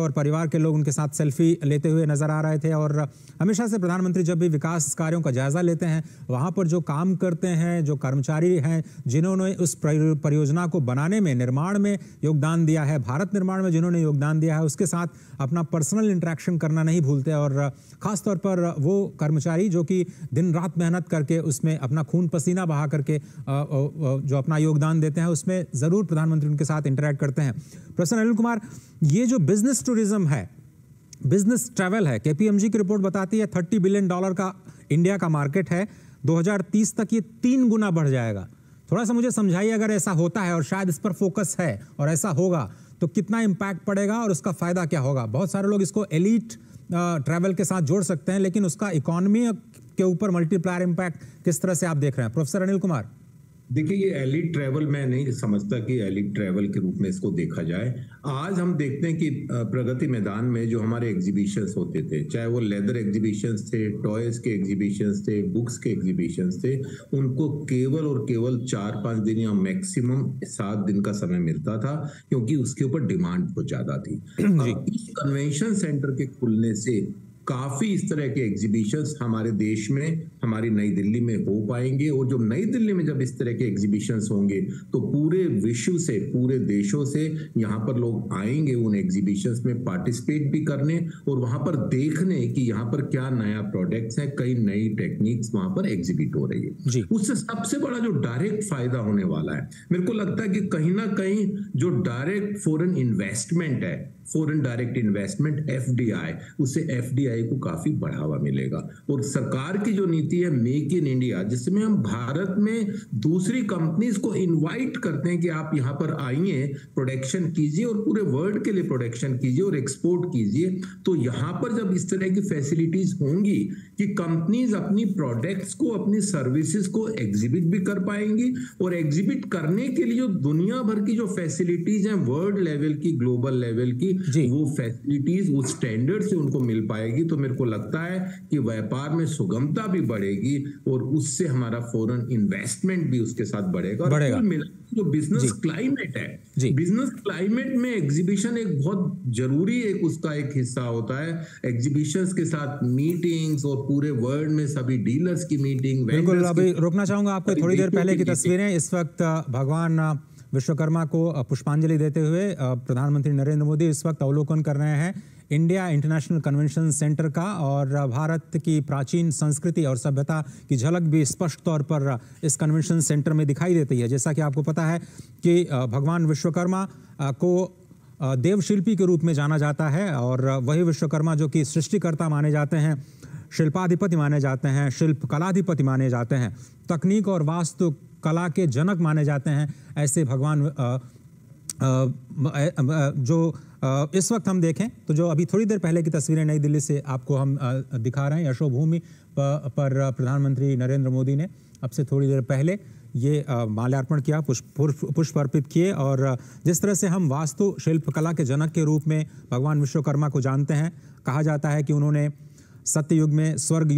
और परिवार के लोग उनके साथ सेल्फी लेते हुए नजर आ रहे थे। और हमेशा से प्रधानमंत्री जब भी विकास कार्यों का जायजा लेते हैं, वहां पर जो काम करते हैं, जो कर्मचारी हैं जिन्होंने उस परियोजना को बनाने में, निर्माण में योगदान दिया है, भारत निर्माण में जिन्होंने योगदान दिया है, उसके साथ अपना पर्सनल इंटरेक्शन करना नहीं भूलते। और खासतौर पर वो कर्मचारी जो कि दिन रात मेहनत करके उसमें अपना खून पसीना बहा करके जो अपना योगदान देते हैं, उसमें जरूर प्रधानमंत्री उनके साथ इंटरेक्ट करते हैं। प्रोफेसर अनिल कुमार, ये जो बिजनेस टूरिज्म है, बिजनेस ट्रैवल है, केपीएमजी की रिपोर्ट बताती है $30 बिलियन का इंडिया का मार्केट है। 2030 तक ये 3 गुना बढ़ जाएगा। थोड़ा सा मुझे समझाइए, अगर ऐसा होता है और शायद इस पर फोकस है और ऐसा होगा तो कितना इंपैक्ट पड़ेगा और उसका फायदा क्या होगा? बहुत सारे लोग इसको एलीट ट्रैवल के साथ जोड़ सकते हैं, लेकिन उसका इकोनॉमी के ऊपर मल्टीप्लायर इंपैक्ट किस तरह से आप देख रहे हैं? प्रोफेसर अनिल कुमार। देखिए, ये एलिट ट्रैवल मैं नहीं समझता कि एलिट ट्रैवल के रूप में इसको देखा जाए। आज हम देखते हैं कि प्रगति मैदान में जो हमारे एग्जीबिशंस होते थे, चाहे वो लेदर एग्जीबिशंस थे, टॉयज के एग्जीबिशंस थे, बुक्स के एग्जीबिशंस थे, उनको केवल और केवल 4-5 दिन या मैक्सिमम 7 दिन का समय मिलता था, क्योंकि उसके ऊपर डिमांड बहुत ज्यादा थी। इस कन्वेंशन सेंटर के खुलने से काफी इस तरह के एग्जीबिशंस हमारे देश में, हमारी नई दिल्ली में हो पाएंगे। और जो नई दिल्ली में जब इस तरह के एग्जीबिशंस होंगे तो पूरे विश्व से, पूरे देशों से यहाँ पर लोग आएंगे उन एग्जीबिशंस में पार्टिसिपेट भी करने और वहां पर देखने कि यहाँ पर क्या नया प्रोडक्ट्स है, कई नई टेक्निक्स वहां पर एग्जिबिट हो रही है। उससे सबसे बड़ा जो डायरेक्ट फायदा होने वाला है, मेरे को लगता है कि कहीं ना कहीं जो डायरेक्ट फॉरेन इन्वेस्टमेंट है, फॉरेन डायरेक्ट इन्वेस्टमेंट एफडीआई, उससे एफडीआई को काफी बढ़ावा मिलेगा। और सरकार की जो नीति है मेक इन इंडिया, जिसमें हम भारत में दूसरी कंपनीज को इनवाइट करते हैं कि आप यहां पर आइए, प्रोडक्शन कीजिए और पूरे वर्ल्ड के लिए प्रोडक्शन कीजिए और एक्सपोर्ट कीजिए, तो यहां पर जब इस तरह की फैसिलिटीज होंगी कि कंपनीज अपनी प्रोडक्ट्स को, अपनी सर्विसेज को एग्जिबिट भी कर पाएंगी और एग्जिबिट करने के लिए जो दुनिया भर की जो फैसिलिटीज हैं, वर्ल्ड लेवल की, ग्लोबल लेवल की, वो फैसिलिटीज उस स्टैंडर्ड से उनको मिल पाएगी, तो मेरे को लगता है कि व्यापार में सुगमता भी बढ़ेगी और उससे हमारा फॉरेन इन्वेस्टमेंट भी उसके साथ बढ़ेगा। और जो बिजनेस क्लाइमेट है, बिजनेस क्लाइमेट में एग्जीबिशन एक बहुत जरूरी एक उसका एक हिस्सा होता है। एग्जीबिशंस के साथ मीटिंग्स और पूरे वर्ल्ड में सभी डीलर्स की मीटिंग। बिल्कुल, अभी रोकना चाहूंगा आपको, थोड़ी देर पहले की तस्वीरें। इस वक्त भगवान विश्वकर्मा को पुष्पांजलि देते हुए प्रधानमंत्री नरेंद्र मोदी इस वक्त अवलोकन कर रहे हैं इंडिया इंटरनेशनल कन्वेंशन सेंटर का, और भारत की प्राचीन संस्कृति और सभ्यता की झलक भी स्पष्ट तौर पर इस कन्वेंशन सेंटर में दिखाई देती है। जैसा कि आपको पता है कि भगवान विश्वकर्मा को देवशिल्पी के रूप में जाना जाता है, और वही विश्वकर्मा जो कि सृष्टिकर्ता माने जाते हैं, शिल्पाधिपति माने जाते हैं, शिल्प कलाधिपति माने जाते हैं, तकनीक और वास्तु कला के जनक माने जाते हैं। ऐसे भगवान जो इस वक्त हम देखें तो जो अभी थोड़ी देर पहले की तस्वीरें नई दिल्ली से आपको हम दिखा रहे हैं, यशोभूमि पर प्रधानमंत्री नरेंद्र मोदी ने अब से थोड़ी देर पहले ये माल्यार्पण किया, पुष्प अर्पित किए। और जिस तरह से हम वास्तु शिल्प कला के जनक के रूप में भगवान विश्वकर्मा को जानते हैं, कहा जाता है कि उन्होंने सत्य युग में स्वर्ग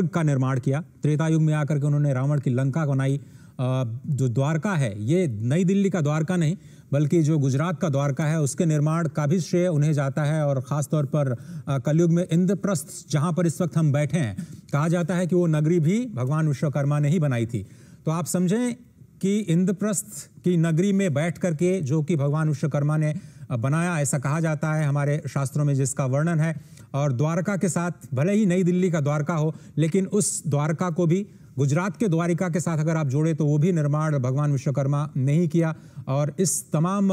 का निर्माण किया, त्रेता युग में आकर के उन्होंने रावण की लंका बनाई। जो द्वारका है, ये नई दिल्ली का द्वारका नहीं बल्कि जो गुजरात का द्वारका है, उसके निर्माण का भी श्रेय उन्हें जाता है। और ख़ास तौर पर कलयुग में इंद्रप्रस्थ, जहाँ पर इस वक्त हम बैठे हैं, कहा जाता है कि वो नगरी भी भगवान विश्वकर्मा ने ही बनाई थी। तो आप समझें कि इंद्रप्रस्थ की नगरी में बैठ करके जो कि भगवान विश्वकर्मा ने बनाया, ऐसा कहा जाता है हमारे शास्त्रों में जिसका वर्णन है। और द्वारका के साथ, भले ही नई दिल्ली का द्वारका हो, लेकिन उस द्वारका को भी गुजरात के द्वारिका के साथ अगर आप जोड़े तो वो भी निर्माण भगवान विश्वकर्मा ने ही किया। और इस तमाम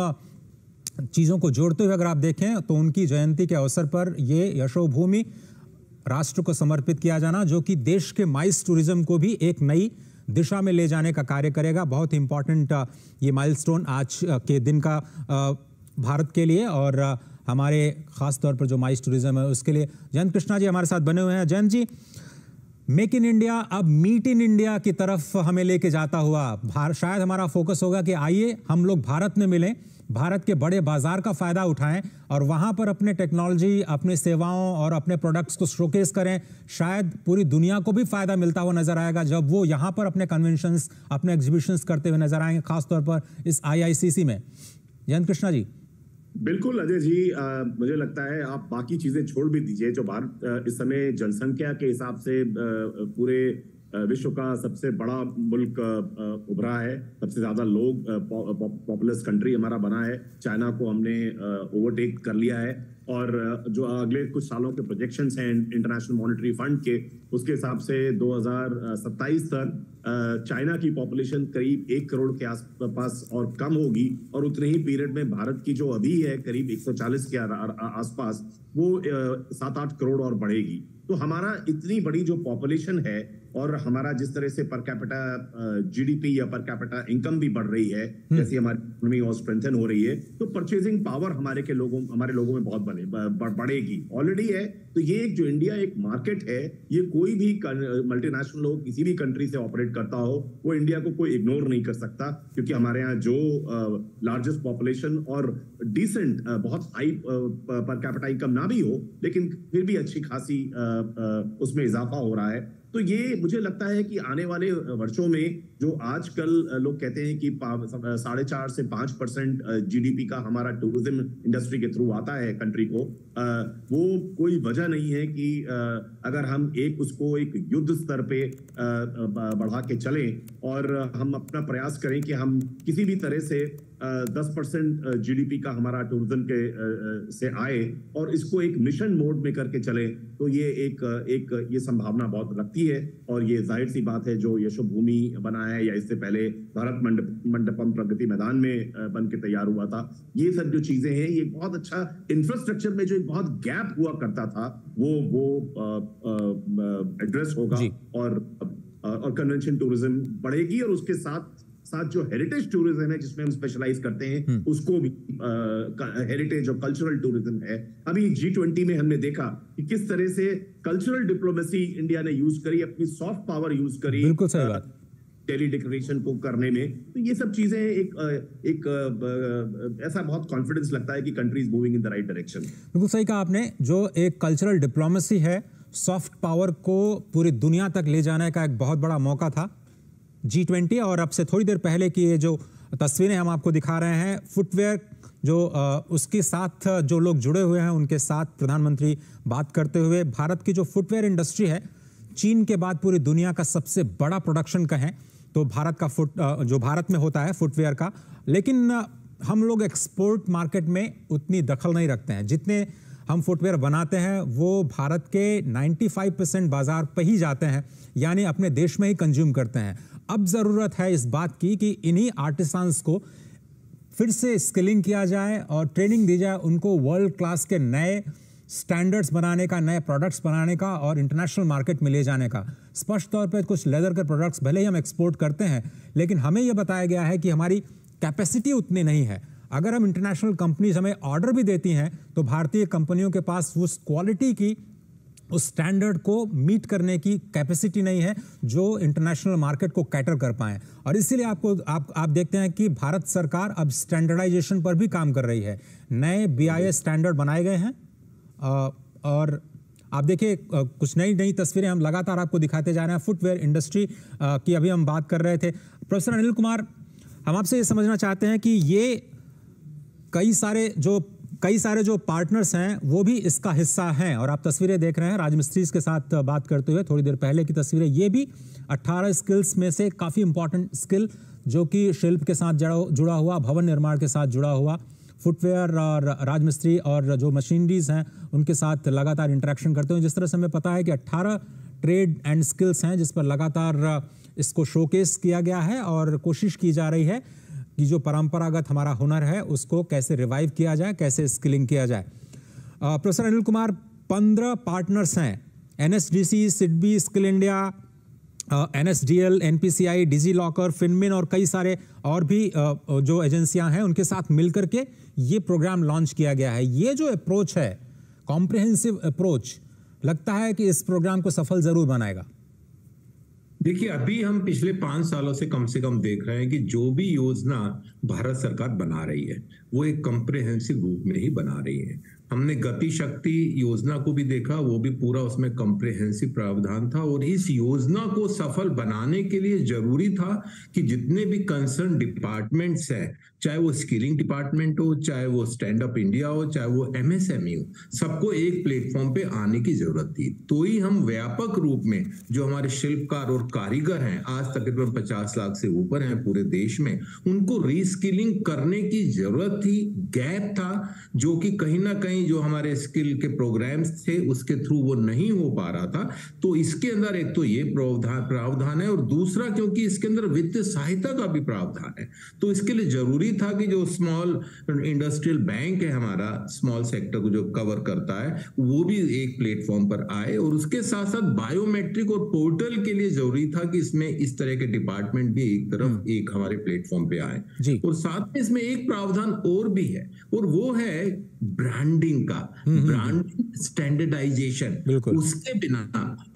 चीज़ों को जोड़ते हुए अगर आप देखें तो उनकी जयंती के अवसर पर ये यशोभूमि राष्ट्र को समर्पित किया जाना, जो कि देश के माइस टूरिज्म को भी एक नई दिशा में ले जाने का कार्य करेगा। बहुत इंपॉर्टेंट ये माइलस्टोन आज के दिन का भारत के लिए और हमारे खास तौर पर जो माइस टूरिज्म है उसके लिए। जयंत कृष्णा जी हमारे साथ बने हुए हैं। जयंत जी, मेक इन इंडिया अब मीट इन इंडिया की तरफ हमें लेके जाता हुआ शायद हमारा फोकस होगा कि आइए हम लोग भारत में मिलें, भारत के बड़े बाजार का फायदा उठाएं और वहां पर अपने टेक्नोलॉजी, अपने सेवाओं और अपने प्रोडक्ट्स को शोकेस करें। शायद पूरी दुनिया को भी फायदा मिलता हुआ नजर आएगा जब वो यहां पर अपने कन्वेंशंस, अपने एग्जीबिशंस करते हुए नजर आएंगे, खासतौर पर इस IICC में। जयंत कृष्णा जी। बिल्कुल अजय जी, मुझे लगता है आप बाकी चीजें छोड़ भी दीजिए। जो भारत इस समय जनसंख्या के हिसाब से पूरे विश्व का सबसे बड़ा मुल्क उभरा है, सबसे ज्यादा लोग पॉपुलस कंट्री हमारा बना है, चाइना को हमने ओवरटेक कर लिया है। और जो अगले कुछ सालों के प्रोजेक्शंस हैं इंटरनेशनल मॉनेटरी फंड के, उसके हिसाब से 2027 तक चाइना की पॉपुलेशन करीब 1 करोड़ के आसपास और कम होगी, और उतने ही पीरियड में भारत की जो अभी है करीब 140 के आसपास, वो 7-8 करोड़ और बढ़ेगी। तो हमारा इतनी बड़ी जो पॉपुलेशन है और हमारा जिस तरह से पर कैपिटा जीडीपी या पर कैपिटा इनकम भी बढ़ रही है, जैसे हमारी इकोनॉमी और स्ट्रेंथन हो रही है, तो परचेजिंग पावर हमारे लोगों में बहुत बढ़ेगी, ऑलरेडी है। तो ये जो इंडिया एक मार्केट है, ये कोई भी मल्टीनेशनल हो, किसी भी कंट्री से ऑपरेट करता हो, वो इंडिया को कोई इग्नोर नहीं कर सकता, क्योंकि हमारे यहाँ जो लार्जेस्ट पॉपुलेशन और डिसेंट बहुत हाई पर कैपिटा इनकम ना भी हो, लेकिन फिर भी अच्छी खासी उसमें इजाफा हो रहा है। तो ये मुझे लगता है कि आने वाले वर्षों में जो आजकल लोग कहते हैं कि 4.5 से 5% जीडीपी का हमारा टूरिज्म इंडस्ट्री के थ्रू आता है कंट्री को, वो कोई वजह नहीं है कि अगर हम उसको एक युद्ध स्तर पे बढ़ा के चलें और हम अपना प्रयास करें कि हम किसी भी तरह से 10% जीडीपी का हमारा टूरिज्म के से आए और इसको एक मिशन मोड में करके चले, तो ये ये संभावना बहुत लगती है। और ये जाहिर सी बात है, जो यशोभूमि बना है या इससे पहले भारत मंडपम प्रगति मैदान में बन के तैयार हुआ था, ये सब जो चीजें हैं, ये बहुत अच्छा इंफ्रास्ट्रक्चर में जो एक बहुत गैप हुआ करता था, वो एड्रेस होगा और कन्वेंशन टूरिज्म बढ़ेगी। और उसके साथ जो हेरिटेज टूरिज्म है, जिसमें हम स्पेशलाइज करते हैं, उसको भी हेरिटेज और कल्चरल टूरिज्म है। अभी G20 में हमने देखा कि किस तरह से कल्चरल डिप्लोमेसी इंडिया ने यूज करी, अपनी सॉफ्ट पावर यूज करी, बिल्कुल सही बात, दिल्ली डिक्लेरेशन को करने में। तो ये सब चीजें ऐसा बहुत कॉन्फिडेंस लगता है कि country is moving in the right direction. बिल्कुल सही कहा आपने। जो एक कल्चरल डिप्लोमेसी है, सॉफ्ट पावर को पूरी दुनिया तक ले जाने का एक बहुत बड़ा मौका था G20। और अब से थोड़ी देर पहले की ये जो तस्वीरें हम आपको दिखा रहे हैं, फुटवेयर जो उसके साथ जो लोग जुड़े हुए हैं, उनके साथ प्रधानमंत्री बात करते हुए, भारत की जो फुटवेयर इंडस्ट्री है, चीन के बाद पूरी दुनिया का सबसे बड़ा प्रोडक्शन कहें तो भारत का जो भारत में होता है फुटवेयर का, लेकिन हम लोग एक्सपोर्ट मार्केट में उतनी दखल नहीं रखते हैं। जितने हम फुटवेयर बनाते हैं वो भारत के 95% बाजार पर ही जाते हैं, यानी अपने देश में ही कंज्यूम करते हैं। अब ज़रूरत है इस बात की कि इन्हीं आर्टिसांस को फिर से स्किलिंग किया जाए और ट्रेनिंग दी जाए, उनको वर्ल्ड क्लास के नए स्टैंडर्ड्स बनाने का, नए प्रोडक्ट्स बनाने का और इंटरनेशनल मार्केट में ले जाने का। स्पष्ट तौर पर कुछ लेदर के प्रोडक्ट्स भले ही हम एक्सपोर्ट करते हैं, लेकिन हमें यह बताया गया है कि हमारी कैपेसिटी उतनी नहीं है। अगर हम इंटरनेशनल कंपनीज हमें ऑर्डर भी देती हैं, तो भारतीय कंपनियों के पास उस क्वालिटी की, उस स्टैंडर्ड को मीट करने की कैपेसिटी नहीं है जो इंटरनेशनल मार्केट को कैटर कर पाएं। और इसीलिए आप देखते हैं कि भारत सरकार अब स्टैंडर्डाइजेशन पर भी काम कर रही है। नए BIS स्टैंडर्ड बनाए गए हैं और आप देखिए कुछ नई तस्वीरें हम लगातार आपको दिखाते जा रहे हैं। फुटवेयर इंडस्ट्री की अभी हम बात कर रहे थे। प्रोफेसर अनिल कुमार, हम आपसे ये समझना चाहते हैं कि ये कई सारे जो पार्टनर्स हैं वो भी इसका हिस्सा हैं, और आप तस्वीरें देख रहे हैं राजमिस्त्रीज के साथ बात करते हुए, थोड़ी देर पहले की तस्वीरें। ये भी 18 स्किल्स में से काफ़ी इंपॉर्टेंट स्किल, जो कि शिल्प के साथ जुड़ा हुआ, भवन निर्माण के साथ जुड़ा हुआ, फुटवेयर और राजमिस्त्री और जो मशीनरीज हैं उनके साथ लगातार इंटरेक्शन करते हैं। जिस तरह से हमें पता है कि 18 ट्रेड एंड स्किल्स हैं जिस पर लगातार इसको शोकेस किया गया है और कोशिश की जा रही है कि जो परंपरागत हमारा हुनर है उसको कैसे रिवाइव किया जाए, कैसे स्किलिंग किया जाए। प्रोफेसर अनिल कुमार, 15 पार्टनर्स हैं, NSDC, SIDBI, skill India, NSDL, NPCI, DigiLocker, फिनमिन और कई सारे और भी जो एजेंसियां हैं उनके साथ मिलकर के ये प्रोग्राम लॉन्च किया गया है। ये जो अप्रोच है, कॉम्प्रिहेंसिव अप्रोच, लगता है कि इस प्रोग्राम को सफल जरूर बनाएगा। देखिए, अभी हम पिछले 5 सालों से कम देख रहे हैं कि जो भी योजना भारत सरकार बना रही है वो एक कॉम्प्रिहेंसिव रूप में ही बना रही है। हमने गति शक्ति योजना को भी देखा, वो भी पूरा उसमें कॉम्प्रिहेंसिव प्रावधान था। और इस योजना को सफल बनाने के लिए जरूरी था कि जितने भी कंसर्न डिपार्टमेंट्स हैं, चाहे वो स्किलिंग डिपार्टमेंट हो, चाहे वो स्टैंड अप इंडिया हो, चाहे वो एमएसएमई हो, सबको एक प्लेटफॉर्म पे आने की जरूरत थी। तो ही हम व्यापक रूप में जो हमारे शिल्पकार और कारीगर हैं, आज तकरीबन 50 लाख से ऊपर हैं पूरे देश में, उनको रीस्किलिंग करने की जरूरत थी। गैप था जो कि कहीं ना कहीं जो हमारे स्किल के प्रोग्राम्स थे उसके थ्रू वो नहीं हो पा रहा था। तो इसके अंदर एक तो ये प्रावधान है, और दूसरा क्योंकि इसके अंदर वित्तीय सहायता का भी प्रावधान है, तो इसके लिए जरूरी था कि जो स्मॉल इंडस्ट्रियल बैंक है हमारा, स्मॉल सेक्टर को जो कवर करता है, वो भी एक प्लेटफॉर्म पर आए। और उसके साथ साथ बायोमेट्रिक और पोर्टल के लिए जरूरी था कि इसमें इस तरह के डिपार्टमेंट भी एक तरफ एक हमारे प्लेटफॉर्म पे आए। और साथ में इसमें एक प्रावधान और भी है, और वो है ब्रांडिंग का, ब्रांडिंग स्टैंडर्डाइजेशन। उसके बिना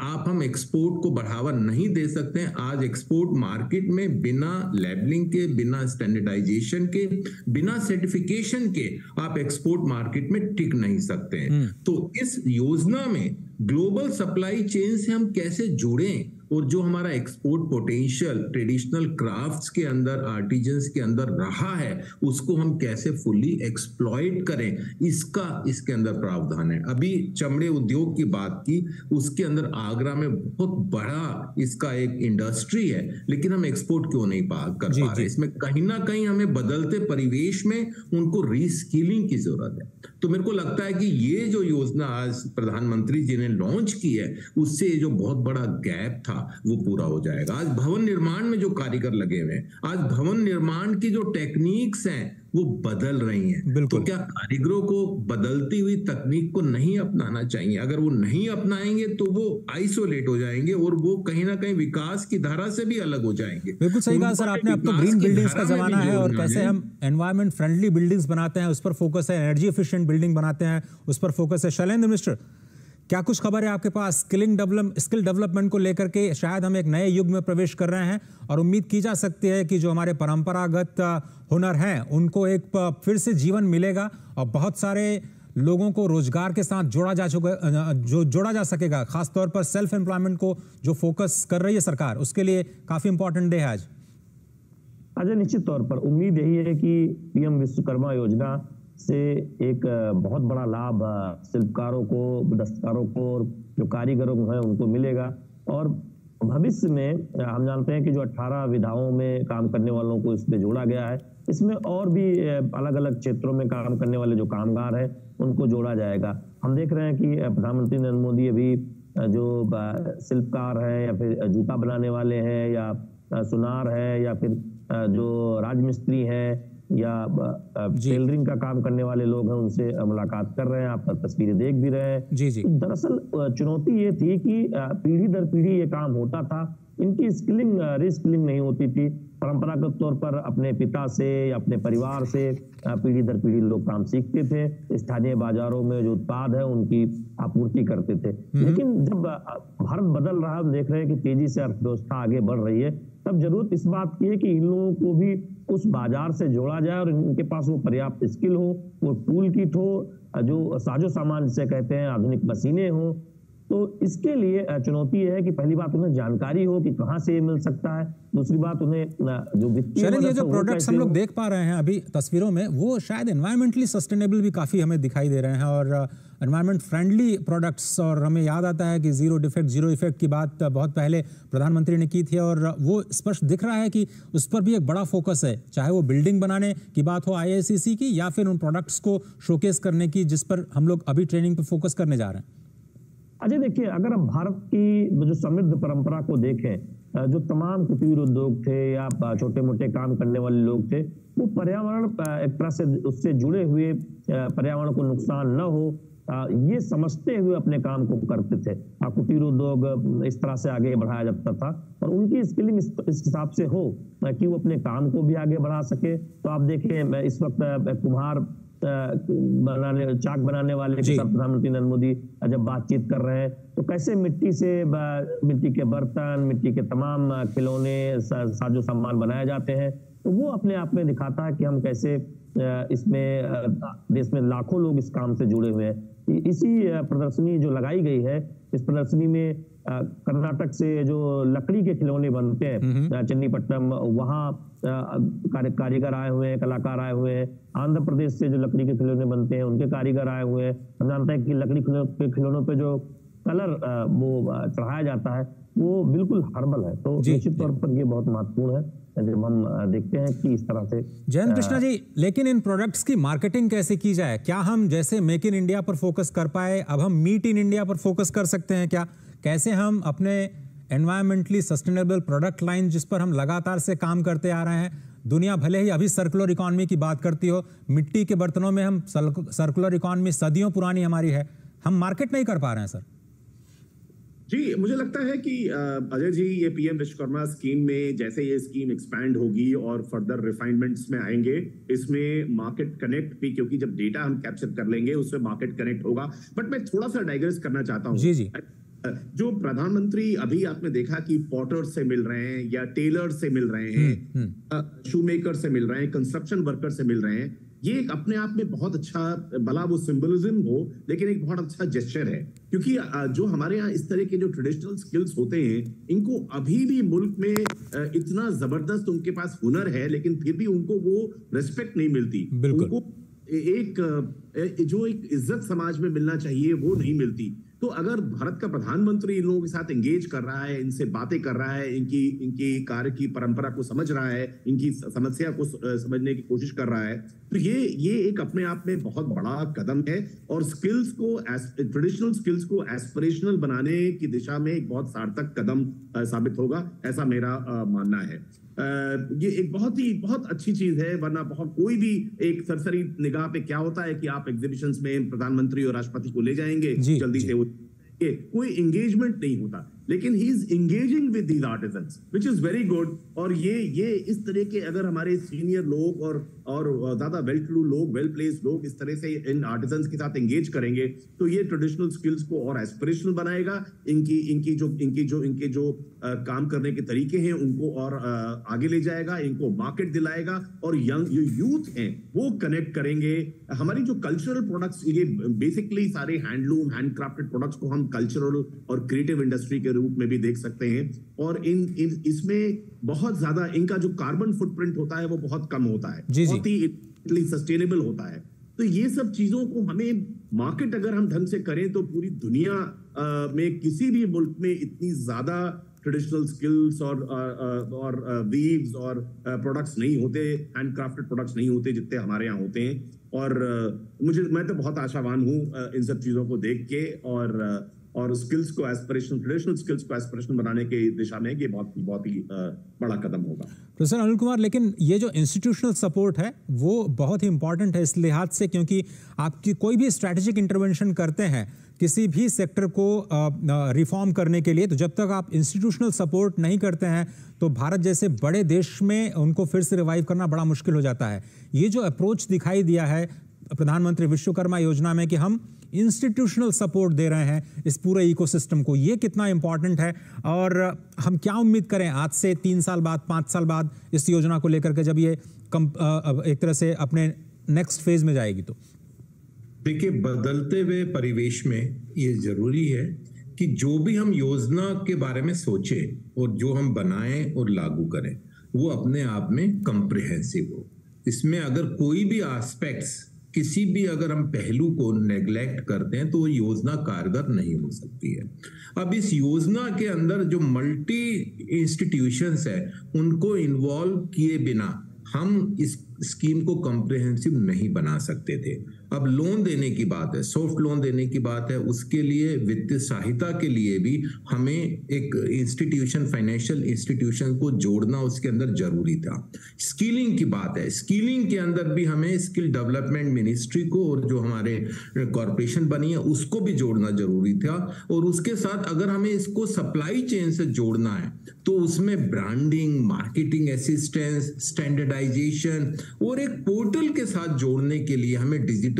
आप हम एक्सपोर्ट को बढ़ावा नहीं दे सकते हैं। आज एक्सपोर्ट मार्केट में बिना लेबलिंग के, बिना स्टैंडर्डाइजेशन के, बिना सर्टिफिकेशन के आप एक्सपोर्ट मार्केट में टिक नहीं सकते हैं। तो इस योजना में ग्लोबल सप्लाई चेन से हम कैसे जुड़ें, और जो हमारा एक्सपोर्ट पोटेंशियल ट्रेडिशनल क्राफ्ट्स के अंदर, आर्टिजन्स के अंदर रहा है, उसको हम कैसे फुली एक्सप्लॉइट करें, इसका इसके अंदर प्रावधान है। अभी चमड़े उद्योग की बात की, उसके अंदर आगरा में बहुत बड़ा इसका एक इंडस्ट्री है, लेकिन हम एक्सपोर्ट क्यों नहीं कर पा रहे? इसमें कहीं ना कहीं हमें बदलते परिवेश में उनको रीस्किलिंग की जरूरत है। तो मेरे को लगता है कि ये जो योजना आज प्रधानमंत्री जी ने लॉन्च की है, उससे जो बहुत बड़ा गैप था वो पूरा हो जाएगा। आज भवन निर्माण में जो कारीगर लगे हुए हैं, आज भवन निर्माण की जो टेक्निक्स हैं वो बदल रही हैं। तो क्या कारीगरों को बदलती हुई तकनीक को नहीं अपनाना चाहिए? अगर वो नहीं अपनाएंगे तो वो आइसोलेट हो जाएंगे और वो कहीं ना कहीं विकास की धारा से भी अलग हो जाएंगे। बिल्कुल सही कहा सर आपने। अब तो ग्रीन बिल्डिंग्स का जमाना है, और कैसे हम एनवायरमेंट फ्रेंडली बिल्डिंग्स बनाते हैं उस पर फोकस है, एनर्जी एफिशिएंट बिल्डिंग बनाते हैं उस पर फोकस है। शैलेंद्र मिश्र, क्या कुछ खबर है आपके पास स्किल डेवलपमेंट को लेकर के? शायद हम एक नए युग में प्रवेश कर रहे हैं और उम्मीद की जा सकती है कि जो हमारे परंपरागत हुनर हैं उनको एक फिर से जीवन मिलेगा और बहुत सारे लोगों को रोजगार के साथ जोड़ा जा सकेगा। खासतौर पर सेल्फ एम्प्लॉयमेंट को जो फोकस कर रही है सरकार, उसके लिए काफी इंपॉर्टेंट डे है आज। अजय, निश्चित तौर पर उम्मीद यही है कि पीएम विश्वकर्मा योजना से एक बहुत बड़ा लाभ शिल्पकारों को, दस्तकारों को और जो कारीगरों को है उनको मिलेगा। और भविष्य में हम जानते हैं कि जो 18 विधाओं में काम करने वालों को इसमें जोड़ा गया है, इसमें और भी अलग अलग क्षेत्रों में काम करने वाले जो कामगार हैं उनको जोड़ा जाएगा। हम देख रहे हैं कि प्रधानमंत्री नरेंद्र मोदी अभी जो शिल्पकार हैं या फिर जूता बनाने वाले हैं या सुनार है या फिर जो राजमिस्त्री हैं या टेलरिंग का काम करने वाले लोग हैं, उनसे मुलाकात कर रहे हैं। आप तस्वीरें देख भी रहे हैं। जी। दरअसल चुनौती ये थी कि पीढ़ी दर पीढ़ी ये काम होता था, इनकी स्किलिंग रीस्किलिंग नहीं होती थी। परंपरागत तौर पर अपने पिता से या अपने परिवार से पीढ़ी दर पीढ़ी लोग काम सीखते थे, स्थानीय बाजारों में जो उत्पाद है उनकी आपूर्ति करते थे। लेकिन जब भारत बदल रहा है, हम देख रहे हैं कि तेजी से अर्थव्यवस्था आगे बढ़ रही है, तब जरूरत इस बात की है कि इन लोगों को भी उस बाजार से जोड़ा जाए और इनके पास वो पर्याप्त स्किल हो, वो टूल किट हो, जो साजो सामान जिसे कहते हैं, आधुनिक मशीनें हो। तो इसके लिए चुनौती है कि पहली बात उन्हें जानकारी हो कि कहां से ये मिल सकता है, दूसरी बात उन्हें जो वित्तीय ये जो प्रोडक्ट्स हम लोग देख पा रहे हैं अभी तस्वीरों में, वो शायद एनवायरमेंटली सस्टेनेबल भी काफी हमें दिखाई दे रहे हैं और एनवायरमेंट फ्रेंडली प्रोडक्ट्स। और हमें याद आता है कि जीरो डिफेक्ट जीरो इफेक्ट की बात बहुत पहले प्रधानमंत्री ने की थी और वो स्पष्ट दिख रहा है कि उस पर भी एक बड़ा फोकस है, चाहे वो बिल्डिंग बनाने की बात हो IICC की या फिर उन प्रोडक्ट्स को शोकेस करने की जिस पर हम लोग अभी ट्रेनिंग पे फोकस करने जा रहे हैं। अजय देखिए, अगर हम भारत की जो समृद्ध परंपरा को देखें, जो तमाम कुटीर उद्योग थे या छोटे मोटे काम करने वाले लोग थे, वो पर्यावरण एक तरह से उससे जुड़े हुए, पर्यावरण को नुकसान न हो ये समझते हुए अपने काम को करते थे। कुटीर उद्योग इस तरह से आगे बढ़ाया जाता था और उनकी स्किलिंग इस हिसाब से हो कि वो अपने काम को भी आगे बढ़ा सके। तो आप देखिए इस वक्त कुम्हार चाक बनाने वाले के साथ प्रधानमंत्री नरेंद्र मोदी जब बातचीत कर रहे हैं, तो कैसे मिट्टी के बर्तन, मिट्टी के तमाम खिलौने, साजो सामान बनाए जाते हैं, तो वो अपने आप में दिखाता है कि हम कैसे इसमें देश में लाखों लोग इस काम से जुड़े हुए हैं। इसी प्रदर्शनी जो लगाई गई है, इस प्रदर्शनी में कर्नाटक से जो लकड़ी के खिलौने बनते हैं चन्नीपट्टनम, वहाँ कारीगर आए हुए हैं, कलाकार आए हुए हैं। आंध्र प्रदेश से जो लकड़ी के खिलौने बनते हैं उनके कारीगर आए हुए हैं। हम जानते हैं कि लकड़ी के खिलौनों पे जो कलर वो चढ़ाया जाता है वो बिल्कुल हर्बल है, तो निश्चित तौर पर ये बहुत महत्वपूर्ण है जब हम देखते हैं कि इस तरह से। जयंत कृष्णा जी, लेकिन इन प्रोडक्ट्स की मार्केटिंग कैसे की जाए? क्या हम जैसे मेक इन इंडिया पर फोकस कर पाए, अब हम मीट इन इंडिया पर फोकस कर सकते हैं क्या? कैसे हम अपने एनवायरमेंटली सस्टेनेबल प्रोडक्ट लाइन, जिस पर हम लगातार से काम करते आ रहे हैं, दुनिया भले ही अभी सर्कुलर इकोनॉमी की बात करती हो, मिट्टी के बर्तनों में हम सर्कुलर इकोनॉमी सदियों पुरानी हमारी है, हम मार्केट नहीं कर पा रहे हैं सर। जी, मुझे लगता है कि अजय जी, ये पीएम विश्वकर्मा स्कीम में जैसे ये स्कीम एक्सपैंड होगी और फर्दर रिफाइनमेंट्स में आएंगे, इसमें मार्केट कनेक्ट भी, क्योंकि जब डेटा हम कैप्चर कर लेंगे उसमें मार्केट कनेक्ट होगा। बट मैं थोड़ा सा डाइग्रेस करना चाहता हूँ। जी जी। जो प्रधानमंत्री अभी आपने देखा कि पॉटर से मिल रहे हैं या टेलर से मिल रहे हैं, शू मेकर से मिल रहे हैं, कंस्ट्रक्शन वर्कर से मिल रहे हैं, ये एक अपने आप में बहुत अच्छा, भला वो सिंबलिज्म हो लेकिन एक बहुत अच्छा जेस्चर है। क्योंकि जो हमारे यहाँ इस तरह के जो ट्रेडिशनल स्किल्स होते हैं, इनको अभी भी मुल्क में इतना जबरदस्त उनके पास हुनर है, लेकिन फिर भी उनको वो रिस्पेक्ट नहीं मिलती। उनको जो एक इज्जत समाज में मिलना चाहिए वो नहीं मिलती। तो अगर भारत का प्रधानमंत्री इन लोगों के साथ एंगेज कर रहा है, इनसे बातें कर रहा है, इनकी कार्य की परंपरा को समझ रहा है, इनकी समस्या को समझने की कोशिश कर रहा है, तो ये एक अपने आप में बहुत बड़ा कदम है और स्किल्स को, ट्रेडिशनल स्किल्स को एस्पिरेशनल बनाने की दिशा में एक बहुत सार्थक कदम साबित होगा, ऐसा मेरा मानना है। ये एक बहुत अच्छी चीज है, वरना कोई भी एक सरसरी निगाह पे क्या होता है कि आप एग्जीबिशंस में प्रधानमंत्री और राष्ट्रपति को ले जाएंगे जल्दी से, कोई एंगेजमेंट नहीं होता, लेकिन he is engaging with these artisans which is very good. और ये इस तरह के अगर हमारे सीनियर लोग और ज्यादा वेल टू डू लोग, वेल प्लेस्ड लोग इस तरह से इन आर्टिजन्स के साथ एंगेज करेंगे, तो ये ट्रेडिशनल स्किल्स को और एस्पिरेशनल बनाएगा, इनके जो काम करने के तरीके हैं उनको और आगे ले जाएगा, इनको मार्केट दिलाएगा, और यंग जो यूथ हैं वो कनेक्ट करेंगे। हमारी जो कल्चरल प्रोडक्ट्स, ये बेसिकली सारे हैंडलूम, हैंडक्राफ्टेड प्रोडक्ट्स को हम कल्चरल और क्रिएटिव इंडस्ट्री के रूप में भी देख सकते हैं, और इसमें बहुत ज्यादा इनका जो कार्बन फुटप्रिंट होता है वो बहुत कम होता है, बहुत ही सस्टेनेबल होता है। तो ये सब चीजों को हमें मार्केट अगर हम ढंग से करें तो पूरी दुनिया में किसी भी मुल्क में इतनी ज्यादा ट्रेडिशनल स्किल्स और वीव्स और प्रोडक्ट्स नहीं होते, हैंडक्राफ्टेड प्रोडक्ट्स नहीं होते जितने हमारे यहाँ होते हैं। और मैं तो बहुत आशावान हूँ इन सब चीजों को देख के, और स्किल्स को एस्पिरेशन, ट्रेडिशनल स्किल्स को एस्पिरेशन बनाने के दिशा में ये बहुत ही बड़ा कदम होगा। प्रोफेसर अनिल कुमार, लेकिन ये जो इंस्टीट्यूशनल सपोर्ट है वो बहुत ही इंपॉर्टेंट है इस लिहाज से, क्योंकि आपकी कोई भी स्ट्रैटेजिक इंटरवेंशन करते हैं किसी भी सेक्टर को रिफॉर्म करने के लिए, तो जब तक आप इंस्टीट्यूशनल सपोर्ट नहीं करते हैं तो भारत जैसे बड़े देश में उनको फिर से रिवाइव करना बड़ा मुश्किल हो जाता है। ये जो अप्रोच दिखाई दिया है प्रधानमंत्री विश्वकर्मा योजना में कि हम इंस्टीट्यूशनल सपोर्ट दे रहे हैं इस पूरे इकोसिस्टम को, ये कितना इंपॉर्टेंट है, और हम क्या उम्मीद करें आज से 3 साल बाद, 5 साल बाद इस योजना को लेकर के जब ये एक तरह से अपने नेक्स्ट फेज में जाएगी? तो देखिए, बदलते हुए परिवेश में ये जरूरी है कि जो भी हम योजना के बारे में सोचें और जो हम बनाएं और लागू करें वो अपने आप में कॉम्प्रिहेंसिव हो। इसमें अगर कोई भी एस्पेक्ट्स, किसी भी अगर हम पहलू को नेग्लेक्ट करते हैं तो वो योजना कारगर नहीं हो सकती है। अब इस योजना के अंदर जो मल्टी इंस्टीट्यूशंस है उनको इन्वॉल्व किए बिना हम इस स्कीम को कॉम्प्रिहेंसिव नहीं बना सकते थे। अब लोन देने की बात है, सॉफ्ट लोन देने की बात है, उसके लिए वित्तीय सहायता के लिए भी हमें एक इंस्टीट्यूशन, फाइनेंशियल इंस्टीट्यूशन को जोड़ना उसके अंदर जरूरी था। स्किलिंग की बात है, स्किलिंग के अंदर भी हमें स्किल डेवलपमेंट मिनिस्ट्री को और जो हमारे कॉर्पोरेशन बनी है उसको भी जोड़ना जरूरी था। और उसके साथ अगर हमें इसको सप्लाई चेन से जोड़ना है तो उसमें ब्रांडिंग, मार्केटिंग असिस्टेंस, स्टैंडर्डाइजेशन और एक पोर्टल के साथ जोड़ने के लिए हमें डिजिटल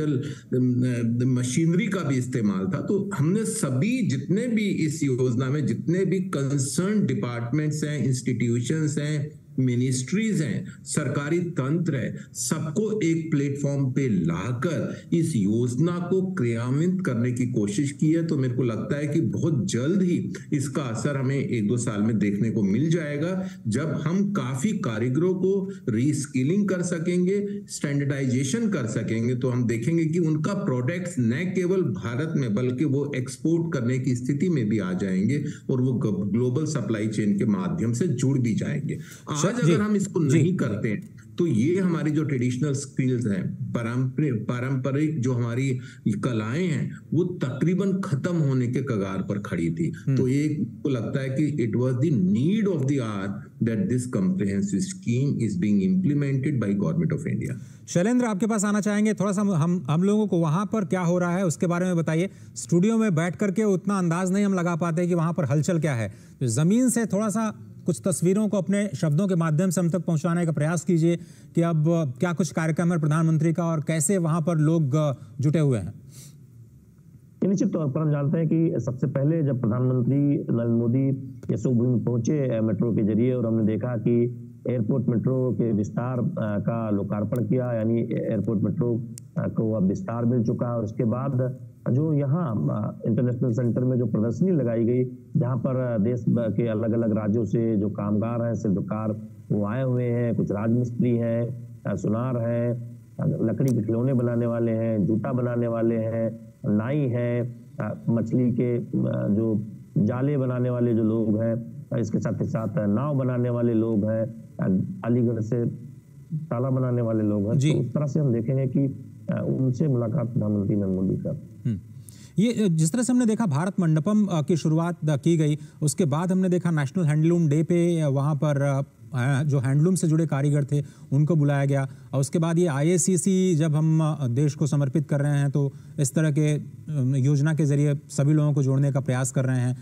मशीनरी का भी इस्तेमाल था। तो हमने सभी जितने भी इस योजना में जितने भी कंसर्न डिपार्टमेंट्स हैं, इंस्टीट्यूशंस हैं, मिनिस्ट्रीज हैं, सरकारी तंत्र है, सबको एक प्लेटफॉर्म पे लाकर इस योजना को क्रियान्वित करने की कोशिश की है। तो मेरे को लगता है कि बहुत जल्द ही इसका असर हमें 1-2 साल में देखने को मिल जाएगा, जब हम काफी कारीगरों को रीस्किलिंग कर सकेंगे, स्टैंडर्डाइजेशन कर सकेंगे, तो हम देखेंगे कि उनका प्रोडक्ट्स न केवल भारत में बल्कि वो एक्सपोर्ट करने की स्थिति में भी आ जाएंगे और वो ग्लोबल सप्लाई चेन के माध्यम से जुड़ भी जाएंगे। आज अगर हम इसको नहीं करते हैं तो ये हमारी जो ट्रेडिशनल स्किल्स हैं, पारंपरिक जो हमारी कलाएं हैं, वो तकरीबन खत्म होने के कगार पर खड़ी थी। तो ये को लगता है कि it was the need of the hour that this comprehensive scheme is being implemented by government of India. Shailendra, आपके पास आना चाहेंगे, थोड़ा सा हम लोगों को वहां पर क्या हो रहा है उसके बारे में बताइए। स्टूडियो में बैठ करके उतना अंदाज नहीं हम लगा पाते कि वहां पर हलचल क्या है। जमीन से थोड़ा सा कुछ तस्वीरों को अपने शब्दों के माध्यम से हम तक पहुंचाने का प्रयास कीजिए कि अब क्या कुछ कार्यक्रम है प्रधानमंत्री का और कैसे वहां पर लोग जुटे हुए हैं। निश्चित तौर पर हम जानते हैं कि सबसे पहले जब प्रधानमंत्री नरेंद्र मोदी यशोभूमि पहुंचे मेट्रो के जरिए, और हमने देखा कि एयरपोर्ट मेट्रो के विस्तार का लोकार्पण किया, यानी एयरपोर्ट मेट्रो को अब विस्तार मिल चुका है। और उसके बाद जो यहाँ इंटरनेशनल सेंटर में जो प्रदर्शनी लगाई गई, जहाँ पर देश के अलग अलग राज्यों से जो कामगार हैं, शिल्पकार, वो आए हुए हैं, कुछ राजमिस्त्री हैं, सुनार हैं, लकड़ी के खिलौने बनाने वाले हैं, जूता बनाने वाले हैं, नाई हैं, मछली के जो जाले बनाने वाले जो लोग हैं, इसके साथ ही साथ नाव बनाने वाले लोग हैं, अलीगढ़ से ताला बनाने वाले लोग हैं। तो उस तरह से हम देखेंगे कि उनसे मुलाकात प्रधानमंत्री नरेंद्र मोदी का। ये जिस तरह से हमने देखा भारत मंडपम की शुरुआत की गई, उसके बाद हमने देखा नेशनल हैंडलूम डे पे वहाँ पर जो हैंडलूम से जुड़े कारीगर थे उनको बुलाया गया, और उसके बाद ये IACC जब हम देश को समर्पित कर रहे हैं तो इस तरह के योजना के जरिए सभी लोगों को जोड़ने का प्रयास कर रहे हैं।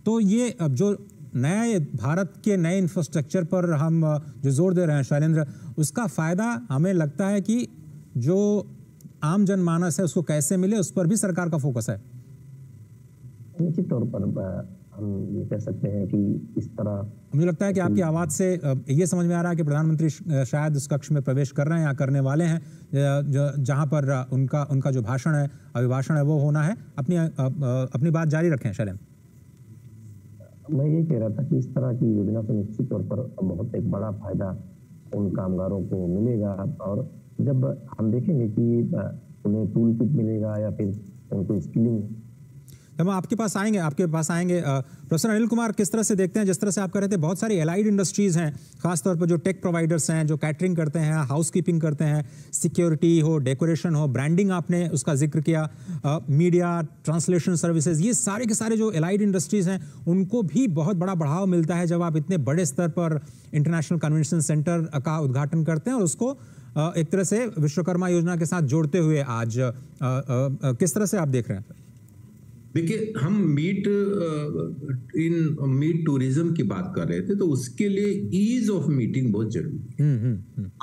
तो ये जो नए भारत के नए इंफ्रास्ट्रक्चर पर हम जो जोर दे रहे हैं शैलेंद्र, उसका फ़ायदा हमें लगता है कि जो आम जनमानस है उसको कैसे मिले, उस पर भी सरकार का फोकस है। निश्चित तौर पर हम ये कह सकते हैं कि इस तरह मुझे लगता है कि आपकी आवाज़ से ये समझ में आ रहा है कि प्रधानमंत्री शायद उस कक्ष में प्रवेश कर रहे हैं या करने वाले हैं, जहां पर उनका जो भाषण है, अभिभाषण है, वो होना है। अपनी बात जारी रखें शैलेंद्र। मैं ये कह रहा था कि इस तरह की योजना से निश्चित तौर पर बहुत एक बड़ा फायदा उन कामगारों को मिलेगा, और जब हम देखेंगे कि उन्हें टूल किट मिलेगा या फिर उनको स्किलिंग। हम आपके पास आएंगे प्रोफेसर अनिल कुमार, किस तरह से देखते हैं, जिस तरह से आप कह रहे थे बहुत सारी एलाइड इंडस्ट्रीज हैं, खासतौर पर जो टेक प्रोवाइडर्स हैं, जो कैटरिंग करते हैं, हाउसकीपिंग करते हैं, सिक्योरिटी हो, डेकोरेशन हो, ब्रांडिंग आपने उसका जिक्र किया, मीडिया, ट्रांसलेशन सर्विसेज, ये सारे के सारे जो एलाइड इंडस्ट्रीज हैं उनको भी बहुत बड़ा बढ़ावा मिलता है जब आप इतने बड़े स्तर पर इंटरनेशनल कन्वेंशन सेंटर का उद्घाटन करते हैं और उसको एक तरह से विश्वकर्मा योजना के साथ जोड़ते हुए आज किस तरह से आप देख रहे हैं? देखिए, हम मीट टूरिज्म की बात कर रहे थे, तो उसके लिए ईज ऑफ मीटिंग बहुत जरूरी है।